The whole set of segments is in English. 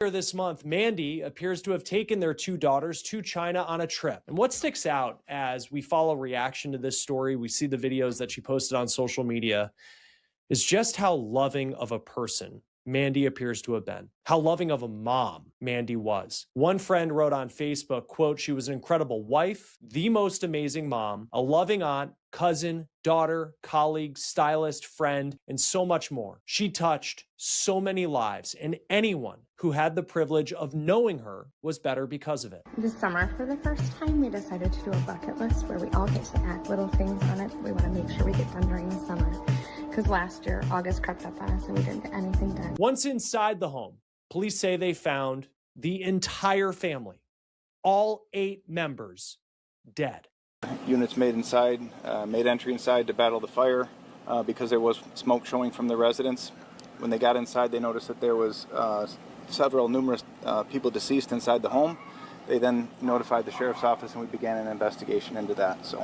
This month, Mandy appears to have taken their two daughters to China on a trip. And what sticks out as we follow reaction to this story, we see the videos that she posted on social media, is just how loving of a person Mandy appears to have been, how loving of a mom Mandy was. One friend wrote on Facebook, quote, "She was an incredible wife, the most amazing mom, a loving aunt, cousin, daughter, colleague, stylist, friend, and so much more. She touched so many lives, and anyone who had the privilege of knowing her was better because of it." This summer, for the first time, we decided to do a bucket list where we all get to add little things on it we want to make sure we get done during the summer. Because last year, August crept up on us and we didn't get anything done. Once inside the home, police say they found the entire family, all 8 members, dead. Units made entry inside to battle the fire because there was smoke showing from the residence. When they got inside, they noticed that there was numerous people deceased inside the home. They then notified the sheriff's office and we began an investigation into that. So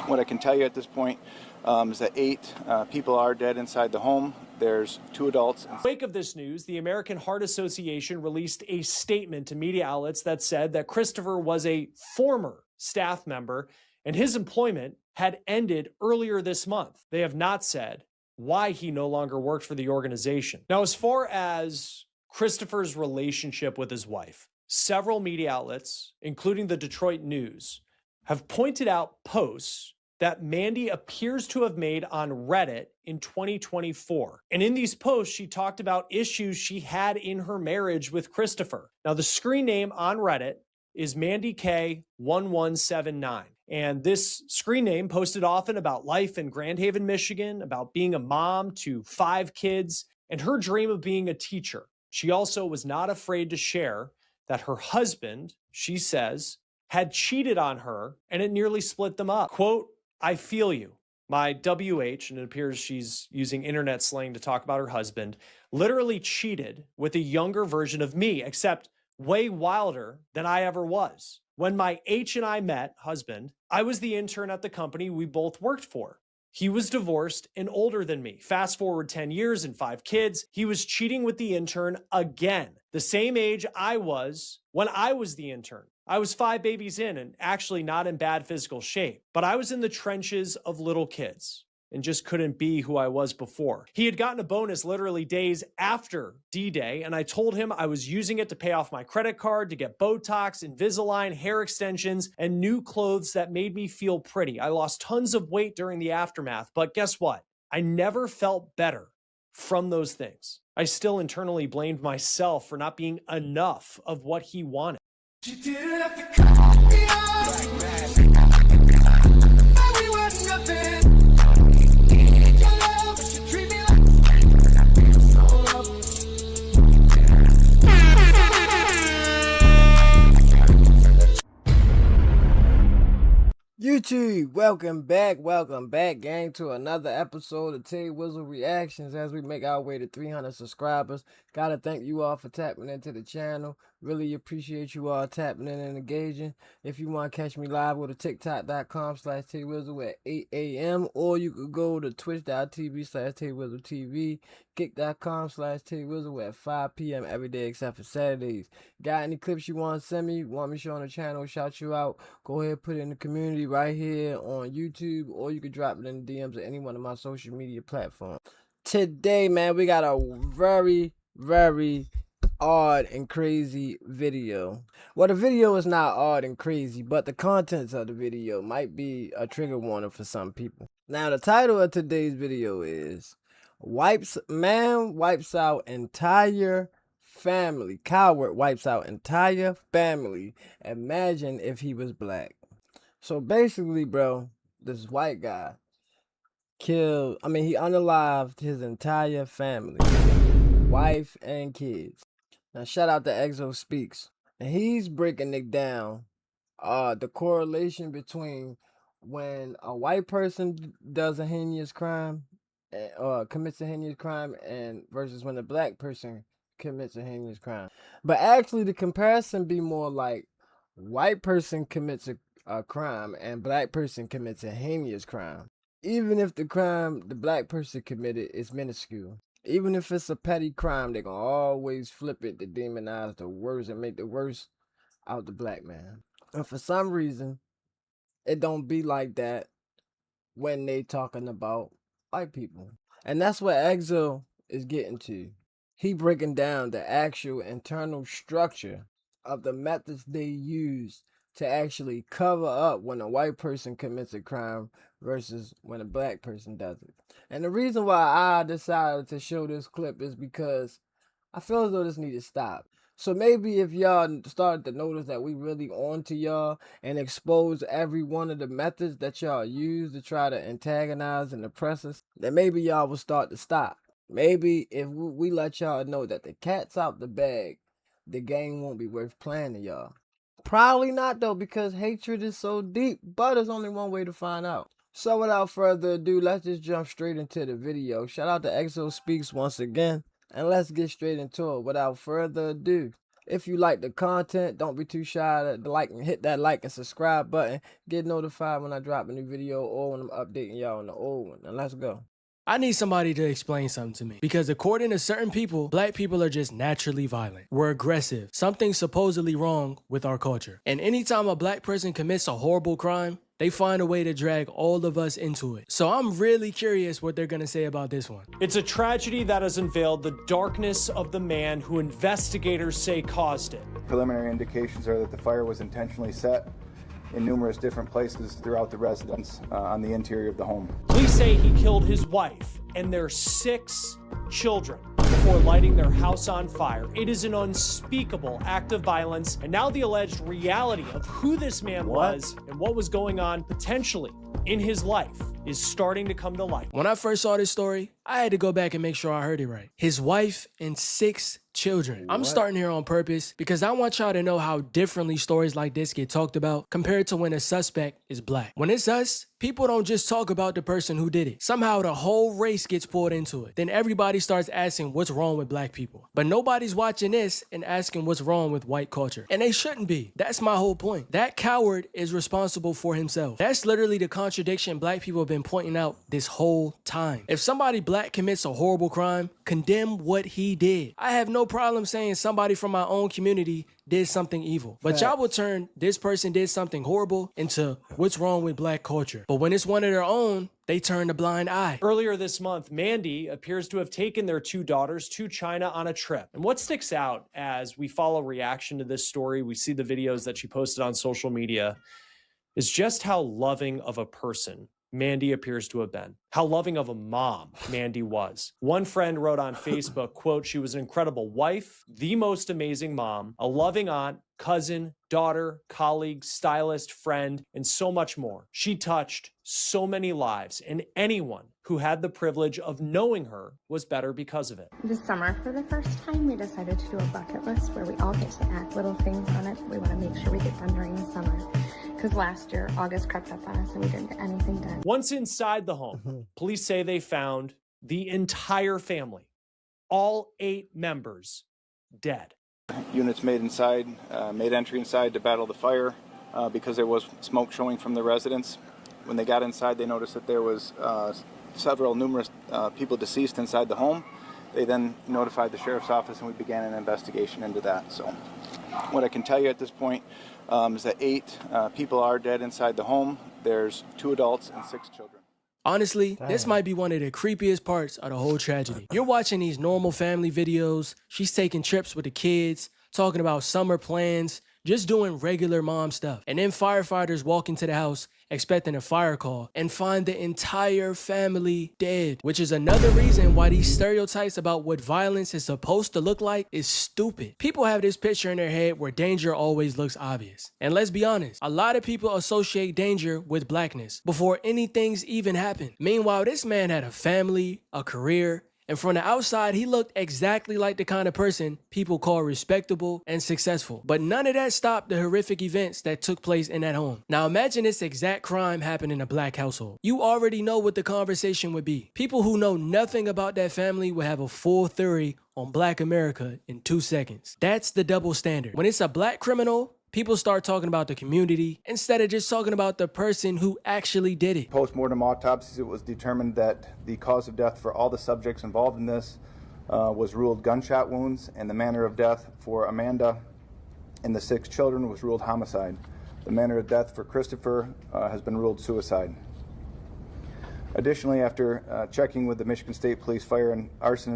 what I can tell you at this point is that 8 people are dead inside the home. There's 2 adults. In the wake of this news, the American Heart Association released a statement to media outlets that said that Christopher was a former staff member and his employment had ended earlier this month. They have not said why he no longer worked for the organization. Now, as far as Christopher's relationship with his wife, several media outlets, including the Detroit News, have pointed out posts that Mandy appears to have made on Reddit in 2024. And in these posts, she talked about issues she had in her marriage with Christopher. Now, the screen name on Reddit is Mandy K1179. And this screen name posted often about life in Grand Haven, Michigan, about being a mom to 5 kids, and her dream of being a teacher. She also was not afraid to share that her husband, she says, had cheated on her and it nearly split them up. Quote, "I feel you. My WH," and it appears she's using internet slang to talk about her husband, "literally cheated with a younger version of me, except way wilder than I ever was. When my H and I met, husband, I was the intern at the company we both worked for. He was divorced and older than me. Fast forward 10 years and 5 kids. He was cheating with the intern again, the same age I was when I was the intern. I was 5 babies in and actually not in bad physical shape, but I was in the trenches of little kids and just couldn't be who I was before. He had gotten a bonus literally days after D-Day, and I told him I was using it to pay off my credit card, to get Botox, Invisalign, hair extensions, and new clothes that made me feel pretty. I lost tons of weight during the aftermath, but guess what? I never felt better from those things. I still internally blamed myself for not being enough of what he wanted." She didn't have to cut me off. We were nothing. Your love, but you treat me YouTube, welcome back, gang, to another episode of Tay Wizzle Reactions as we make our way to 300 subscribers. Gotta thank you all for tapping into the channel. Really appreciate you all tapping in and engaging. If you want to catch me live, go to tiktok.com/TayWizzle at 8 a.m. or you could go to twitch.tv/TayWizzleTV, kick.com/TayWizzle at 5 p.m. every day except for Saturdays. Got any clips you want to send me, want me to show on the channel, shout you out, go ahead, put it in the community right here on YouTube, or you could drop it in the DMs of any one of my social media platforms. Today, man, we got a very odd and crazy video. Well, the video is not odd and crazy, but the contents of the video might be a trigger warning for some people. Now, the title of today's video is Man Wipes Out Entire Family. Coward wipes out entire family. Imagine if he was black. So basically, bro, this white guy he unalived his entire family, wife and kids. Now, shout out to Exo Speaks. And he's breaking it down, the correlation between when a white person does a heinous crime, commits a heinous crime, and versus when a black person commits a heinous crime. But actually, the comparison be more like white person commits a crime and black person commits a heinous crime. Even if the crime the black person committed is minuscule. Even if it's a petty crime, they're gonna always flip it to demonize the worst and make the worst out the black man. And for some reason, it don't be like that when they talking about white people. And that's what Exo is getting to. He breaking down the actual internal structure of the methods they use to actually cover up when a white person commits a crime versus when a black person does it. And the reason why I decided to show this clip is because I feel as though this needs to stop. So maybe if y'all started to notice that we really on to y'all and expose every one of the methods that y'all use to try to antagonize and oppress us, then maybe y'all will start to stop. Maybe if we let y'all know that the cat's out the bag, the game won't be worth playing to y'all. Probably not though, because hatred is so deep, but there's only one way to find out. So without further ado, let's just jump straight into the video. Shout out to Exo Speaks once again. And let's get straight into it without further ado. If you like the content, don't be too shy to like and hit that like and subscribe button. Get notified when I drop a new video or when I'm updating y'all on the old one. Now let's go. I need somebody to explain something to me. Because according to certain people, black people are just naturally violent. We're aggressive. Something's supposedly wrong with our culture. And anytime a black person commits a horrible crime, they find a way to drag all of us into it. So I'm really curious what they're gonna say about this one. It's a tragedy that has unveiled the darkness of the man who investigators say caused it. Preliminary indications are that the fire was intentionally set in numerous different places throughout the residence on the interior of the home. Police say he killed his wife and their 6 children before lighting their house on fire. It is an unspeakable act of violence, and now the alleged reality of who this man was and what was going on potentially in his life is starting to come to light. When I first saw this story, I had to go back and make sure I heard it right. His wife and 6 children. I'm starting here on purpose because I want y'all to know how differently stories like this get talked about compared to when a suspect is black. When it's us, people don't just talk about the person who did it. Somehow the whole race gets pulled into it. Then everybody starts asking what's wrong with black people. But nobody's watching this and asking what's wrong with white culture. And they shouldn't be. That's my whole point. That coward is responsible for himself. That's literally the contradiction black people have been pointing out this whole time. If somebody black commits a horrible crime, condemn what he did. I have no problem saying somebody from my own community did something evil. But y'all will turn this person did something horrible into what's wrong with black culture. But when it's one of their own, they turn a blind eye. Earlier this month, Mandy appears to have taken their 2 daughters to China on a trip. And what sticks out as we follow reaction to this story, we see the videos that she posted on social media, is just how loving of a person Mandy appears to have been. How loving of a mom Mandy was. One friend wrote on Facebook, quote, "She was an incredible wife, the most amazing mom, a loving aunt, cousin, daughter, colleague, stylist, friend, and so much more. She touched so many lives, and anyone who had the privilege of knowing her was better because of it." This summer, for the first time, we decided to do a bucket list where we all get to add little things on it we want to make sure we get done during the summer. Because last year, August crept up on us and we didn't get anything done. Once inside the home, police say they found the entire family, all 8 members, dead. Units made entry inside to battle the fire because there was smoke showing from the residence. When they got inside, they noticed that there was numerous people deceased inside the home. They then notified the sheriff's office and we began an investigation into that. So what I can tell you at this point is that 8 people are dead inside the home. There's 2 adults and 6 children. Honestly, this might be one of the creepiest parts of the whole tragedy. You're watching these normal family videos. She's taking trips with the kids, talking about summer plans, just doing regular mom stuff. And then firefighters walk into the house expecting a fire call and find the entire family dead, which is another reason why these stereotypes about what violence is supposed to look like is stupid. People have this picture in their head where danger always looks obvious. And let's be honest, a lot of people associate danger with blackness before anything's even happened. Meanwhile, this man had a family, a career, and from the outside, he looked exactly like the kind of person people call respectable and successful. But none of that stopped the horrific events that took place in that home. Now imagine this exact crime happened in a black household. You already know what the conversation would be. People who know nothing about that family would have a full theory on black America in 2 seconds. That's the double standard. When it's a black criminal, people start talking about the community instead of just talking about the person who actually did it. Post-mortem autopsies, it was determined that the cause of death for all the subjects involved in this was ruled gunshot wounds, and the manner of death for Amanda and the 6 children was ruled homicide. The manner of death for Christopher has been ruled suicide. Additionally, after checking with the Michigan State Police Fire and Arson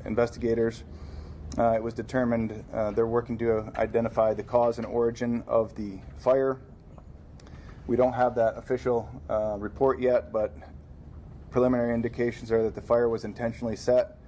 investigators, it was determined they're working to identify the cause and origin of the fire. We don't have that official report yet, but preliminary indications are that the fire was intentionally set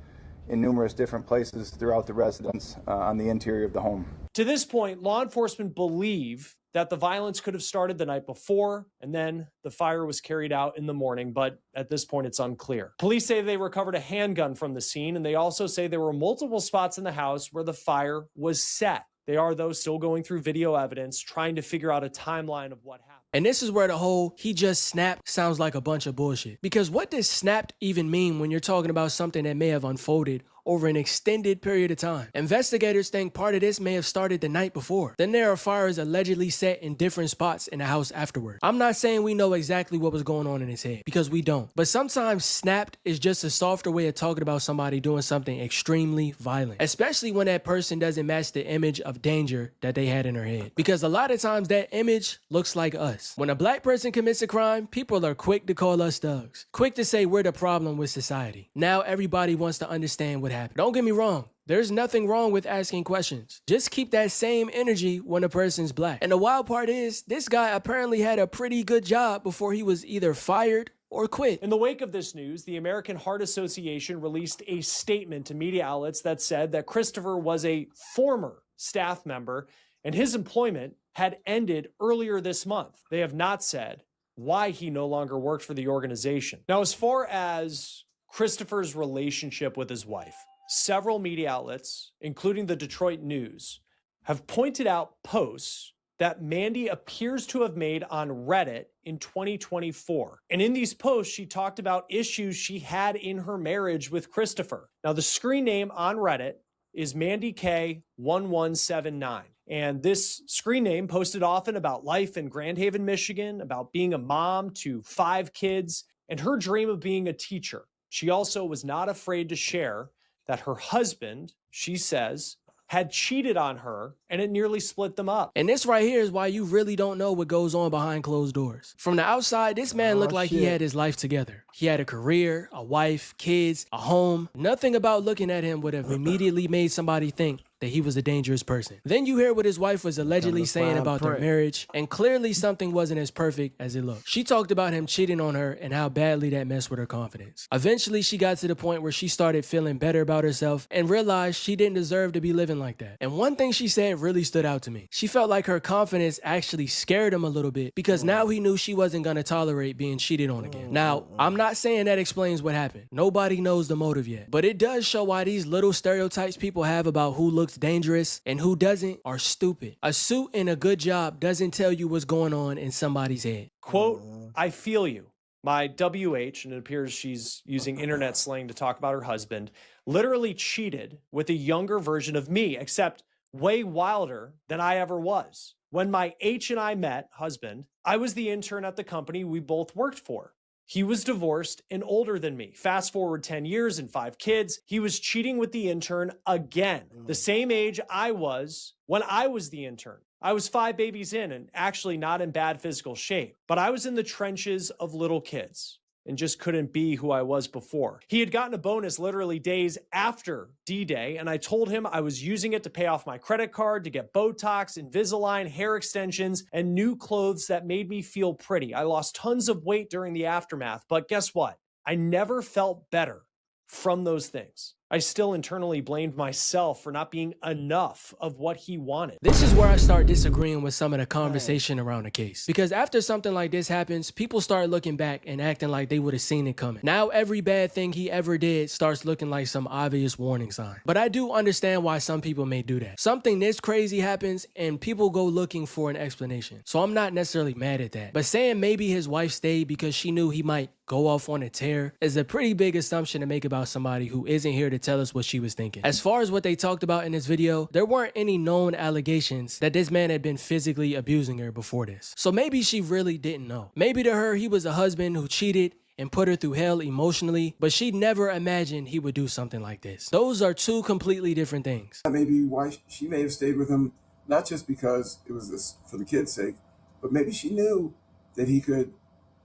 in numerous different places throughout the residence on the interior of the home. To this point, law enforcement believe that the violence could have started the night before, and then the fire was carried out in the morning, but at this point it's unclear. Police say they recovered a handgun from the scene, and they also say there were multiple spots in the house where the fire was set. They are, though, still going through video evidence, trying to figure out a timeline of what happened. And this is where the whole "he just snapped" sounds like a bunch of bullshit. Because what does snapped even mean when you're talking about something that may have unfolded over an extended period of time? Investigators think part of this may have started the night before. Then there are fires allegedly set in different spots in the house afterward. I'm not saying we know exactly what was going on in his head, because we don't. But sometimes snapped is just a softer way of talking about somebody doing something extremely violent, especially when that person doesn't match the image of danger that they had in their head. Because a lot of times that image looks like us. When a black person commits a crime, people are quick to call us thugs, quick to say we're the problem with society. Now everybody wants to understand what happened. Don't get me wrong. There's nothing wrong with asking questions. Just keep that same energy when a person's black. And the wild part is, this guy apparently had a pretty good job before he was either fired or quit. In the wake of this news, the American Heart Association released a statement to media outlets that said that Christopher was a former staff member and his employment had ended earlier this month. They have not said why he no longer worked for the organization. Now, as far as Christopher's relationship with his wife, several media outlets, including the Detroit News, have pointed out posts that Mandy appears to have made on Reddit in 2024. And in these posts, she talked about issues she had in her marriage with Christopher. Now, the screen name on Reddit is Mandy K1179. And this screen name posted often about life in Grand Haven, Michigan, about being a mom to 5 kids, and her dream of being a teacher. She also was not afraid to share that her husband, she says, had cheated on her, and it nearly split them up. And this right here is why you really don't know what goes on behind closed doors. From the outside, this man looked like he had his life together. He had a career, a wife, kids, a home. Nothing about looking at him would have immediately made somebody think that he was a dangerous person. Then you hear what his wife was allegedly saying about their marriage, and clearly something wasn't as perfect as it looked. She talked about him cheating on her and how badly that messed with her confidence. Eventually, she got to the point where she started feeling better about herself and realized she didn't deserve to be living like that. And one thing she said really stood out to me. She felt like her confidence actually scared him a little bit, because now he knew she wasn't gonna tolerate being cheated on again. Now, I'm not saying that explains what happened. Nobody knows the motive yet, but it does show why these little stereotypes people have about who looks dangerous and who doesn't are stupid. A suit and a good job doesn't tell you what's going on in somebody's head. Quote, I feel you. My WH, and it appears she's using internet slang to talk about her husband, literally cheated with a younger version of me, except way wilder than I ever was. When my H and I met, husband, I was the intern at the company we both worked for. He was divorced and older than me. Fast forward 10 years and 5 kids. He was cheating with the intern again, the same age I was when I was the intern. I was 5 babies in and actually not in bad physical shape, but I was in the trenches of little kids and just couldn't be who I was before. He had gotten a bonus literally days after D-Day, and I told him I was using it to pay off my credit card, to get Botox, Invisalign, hair extensions, and new clothes that made me feel pretty. I lost tons of weight during the aftermath, but guess what? I never felt better from those things. I still internally blamed myself for not being enough of what he wanted. This is where I start disagreeing with some of the conversation around the case. Because after something like this happens, people start looking back and acting like they would have seen it coming. Now every bad thing he ever did starts looking like some obvious warning sign. But I do understand why some people may do that. Something this crazy happens and people go looking for an explanation. So I'm not necessarily mad at that. But saying maybe his wife stayed because she knew he might go off on a tear is a pretty big assumption to make about somebody who isn't here to to tell us what she was thinking. As far as what they talked about in this video, there weren't any known allegations that this man had been physically abusing her before this. So maybe she really didn't know. Maybe to her, he was a husband who cheated and put her through hell emotionally, but she never imagined he would do something like this. Those are two completely different things. That may be why she may have stayed with him, not just because it was this for the kid's sake, but maybe she knew that he could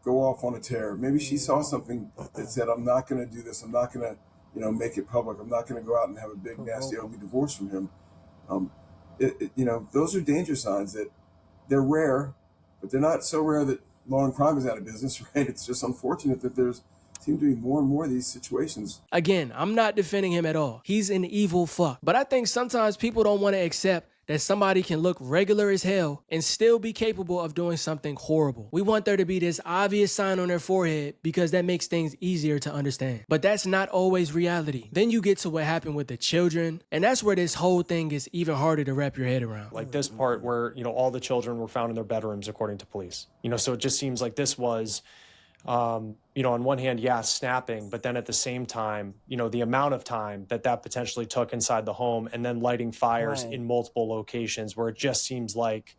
go off on a tear. Maybe she saw something that said, I'm not going to do this. I'm not going to, make it public. I'm not going to go out and have a big, nasty, ugly divorce from him. Those are danger signs that they're rare, but they're not so rare that law and crime is out of business, right? It's just unfortunate that seem to be more and more of these situations. Again, I'm not defending him at all. He's an evil fuck. But I think sometimes people don't want to accept that somebody can look regular as hell and still be capable of doing something horrible. We want there to be this obvious sign on their forehead because that makes things easier to understand. But that's not always reality. Then you get to what happened with the children, and that's where this whole thing is even harder to wrap your head around. Like this part where, all the children were found in their bedrooms, according to police. So it just seems like this was, on one hand, snapping, but then at the same time, the amount of time that potentially took inside the home and then lighting fires in multiple locations where it just seems like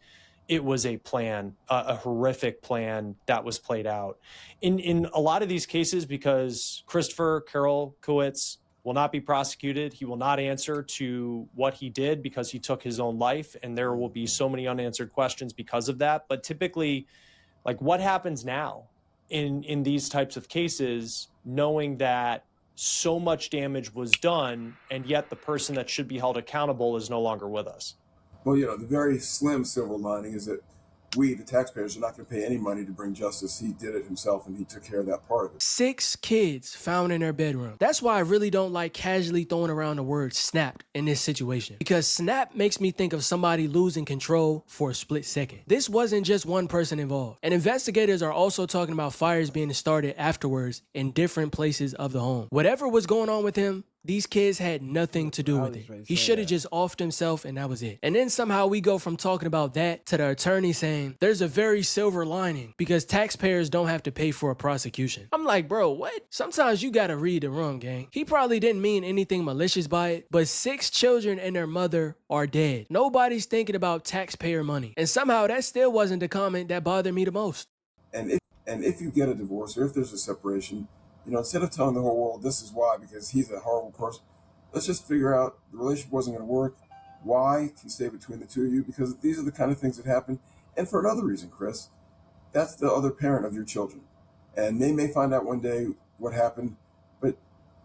it was a plan, a horrific plan that was played out. In a lot of these cases, because Christopher Carroll Kowitz will not be prosecuted, he will not answer to what he did because he took his own life, and there will be so many unanswered questions because of that. But typically, like, what happens now in these types of cases, knowing that so much damage was done and yet the person that should be held accountable is no longer with us? Well, the very slim silver lining is that we, the taxpayers, are not going to pay any money to bring justice. He did it himself, and he took care of that part of it. 6 kids found in their bedroom. That's why I really don't like casually throwing around the word snapped in this situation, because snap makes me think of somebody losing control for a split second. This wasn't just one person involved, and investigators are also talking about fires being started afterwards in different places of the home. Whatever was going on with him, these kids had nothing to do with it. He should have just offed himself, and that was it. And then somehow we go from talking about that to the attorney saying there's a very silver lining because taxpayers don't have to pay for a prosecution. I'm like, bro, what? Sometimes you gotta read the room, gang. He probably didn't mean anything malicious by it, but 6 children and their mother are dead. Nobody's thinking about taxpayer money. And somehow that still wasn't the comment that bothered me the most. And if you get a divorce or if there's a separation, instead of telling the whole world this is why, because he's a horrible person, let's just figure out the relationship wasn't going to work. Why can stay between the two of you? Because these are the kind of things that happen. And for another reason, Chris, that's the other parent of your children. And they may find out one day what happened, but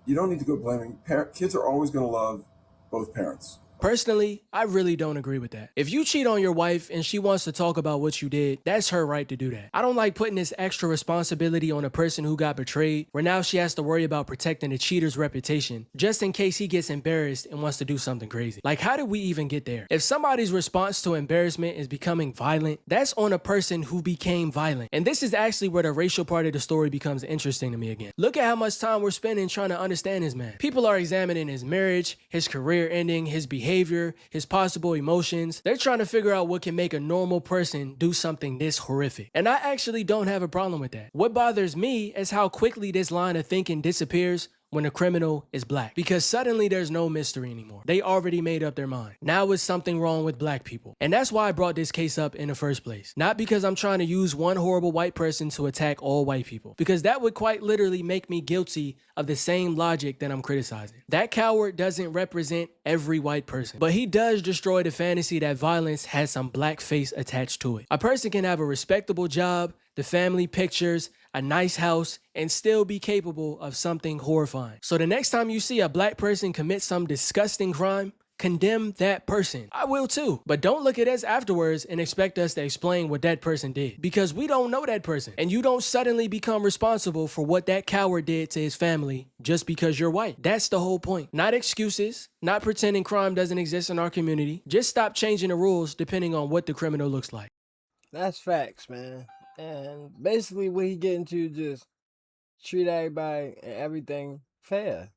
you don't need to go blaming. Kids are always going to love both parents. Personally, I really don't agree with that. If you cheat on your wife and she wants to talk about what you did, that's her right to do that. I don't like putting this extra responsibility on a person who got betrayed, where now she has to worry about protecting the cheater's reputation, just in case he gets embarrassed and wants to do something crazy. Like, how did we even get there? If somebody's response to embarrassment is becoming violent, that's on a person who became violent. And this is actually where the racial part of the story becomes interesting to me again. Look at how much time we're spending trying to understand this man. People are examining his marriage, his career ending, his behavior, his possible emotions. They're trying to figure out what can make a normal person do something this horrific. And I actually don't have a problem with that. What bothers me is how quickly this line of thinking disappears when a criminal is black, because suddenly there's no mystery anymore. They already made up their mind. Now it's something wrong with black people. And that's why I brought this case up in the first place. Not because I'm trying to use one horrible white person to attack all white people, because that would quite literally make me guilty of the same logic that I'm criticizing. That coward doesn't represent every white person, but he does destroy the fantasy that violence has some black face attached to it. A person can have a respectable job, the family pictures, a nice house, and still be capable of something horrifying. So the next time you see a black person commit some disgusting crime, condemn that person. I will too, but don't look at us afterwards and expect us to explain what that person did, because we don't know that person, and you don't suddenly become responsible for what that coward did to his family just because you're white. That's the whole point. Not excuses, not pretending crime doesn't exist in our community. Just stop changing the rules depending on what the criminal looks like. That's facts, man. And basically what he getting to, just treat everybody and everything fair.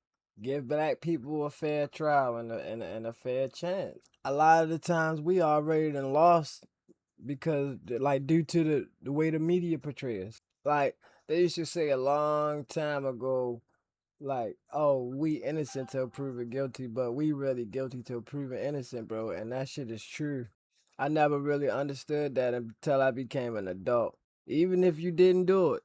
Give black people a fair trial and a fair chance. A lot of the times we already done lost because, like, due to the way the media portrays. Like, they used to say a long time ago, Like, oh, we innocent till proven guilty, but we really guilty till proven innocent, bro. And that shit is true. I never really understood that until I became an adult. Even if you didn't do it,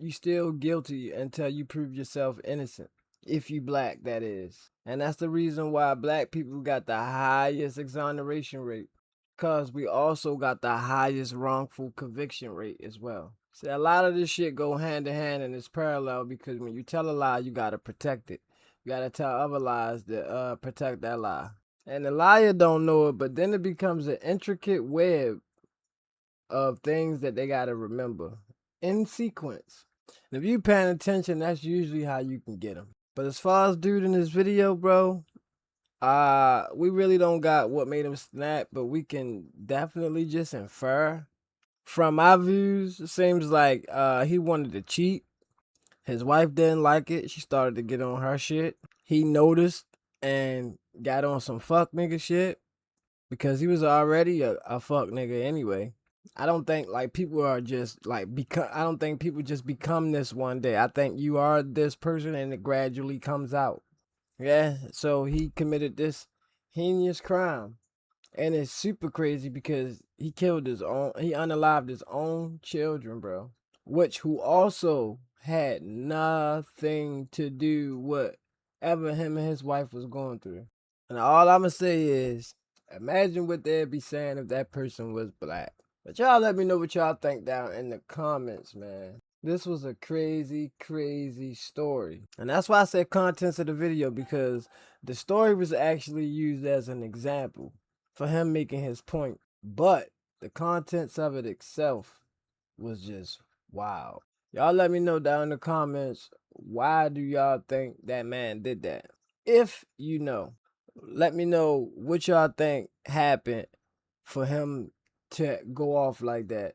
you still guilty until you prove yourself innocent. If you black, that is. And that's the reason why black people got the highest exoneration rate. Because we also got the highest wrongful conviction rate as well. See, a lot of this shit go hand in hand and it's parallel because when you tell a lie, you gotta protect it. You gotta tell other lies to protect that lie. And the liar don't know it, but then it becomes an intricate web of things that they gotta remember in sequence. And if you paying attention, that's usually how you can get them. But as far as dude in this video, bro, we really don't got what made him snap, but we can definitely just infer. From my views, it seems like he wanted to cheat. His wife didn't like it. She started to get on her shit. He noticed and got on some fuck nigga shit because he was already a fuck nigga anyway. I don't think like people are just like I don't think people just become this one day. I think you are this person and it gradually comes out. Yeah, so he committed this heinous crime. And it's super crazy because he unalived his own children, bro. Who also had nothing to do with whatever him and his wife was going through. And all I'ma say is, imagine what they'd be saying if that person was black. But y'all let me know what y'all think down in the comments, man. This was a crazy, crazy story. And that's why I said contents of the video, because the story was actually used as an example for him making his point. But the contents of it itself was just wow. Y'all let me know down in the comments, why do y'all think that man did that? If you know, let me know what y'all think happened for him to go off like that.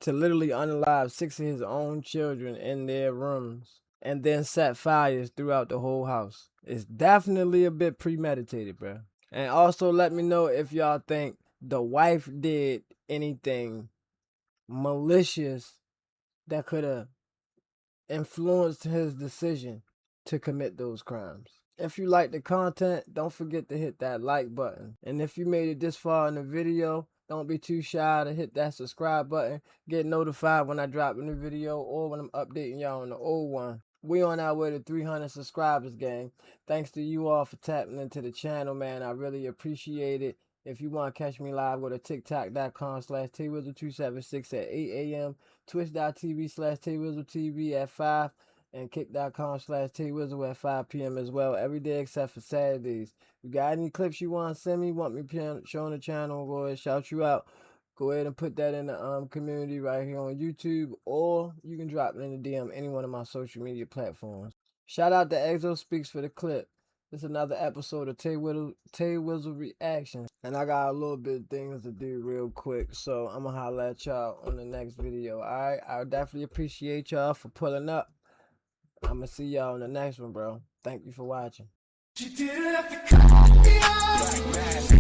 To literally unalive 6 of his own children in their rooms and then set fires throughout the whole house. It's definitely a bit premeditated, bro. And also let me know if y'all think the wife did anything malicious that could have influenced his decision to commit those crimes. If you like the content, don't forget to hit that like button. And if you made it this far in the video, don't be too shy to hit that subscribe button. Get notified when I drop a new video or when I'm updating y'all on the old one. We on our way to 300 subscribers, gang. Thanks to you all for tapping into the channel, man. I really appreciate it. If you want to catch me live, go to tiktok.com/twizzle276 at 8 a.m. twitch.tv/twizzletv at 5 and kick.com/twizzle at 5 p.m. as well, every day except for Saturdays. You got any clips you want to send me, want me to show on the channel, go ahead, shout you out. Go ahead and put that in the community right here on YouTube, or you can drop it in the DM any one of my social media platforms. Shout out to Exo Speaks for the clip. This is another episode of Tay Wizzle Reactions. And I got a little bit of things to do real quick, so I'm going to holler at y'all on the next video, alright? I definitely appreciate y'all for pulling up. I'm going to see y'all in the next one, bro. Thank you for watching. She didn't have to cut me off.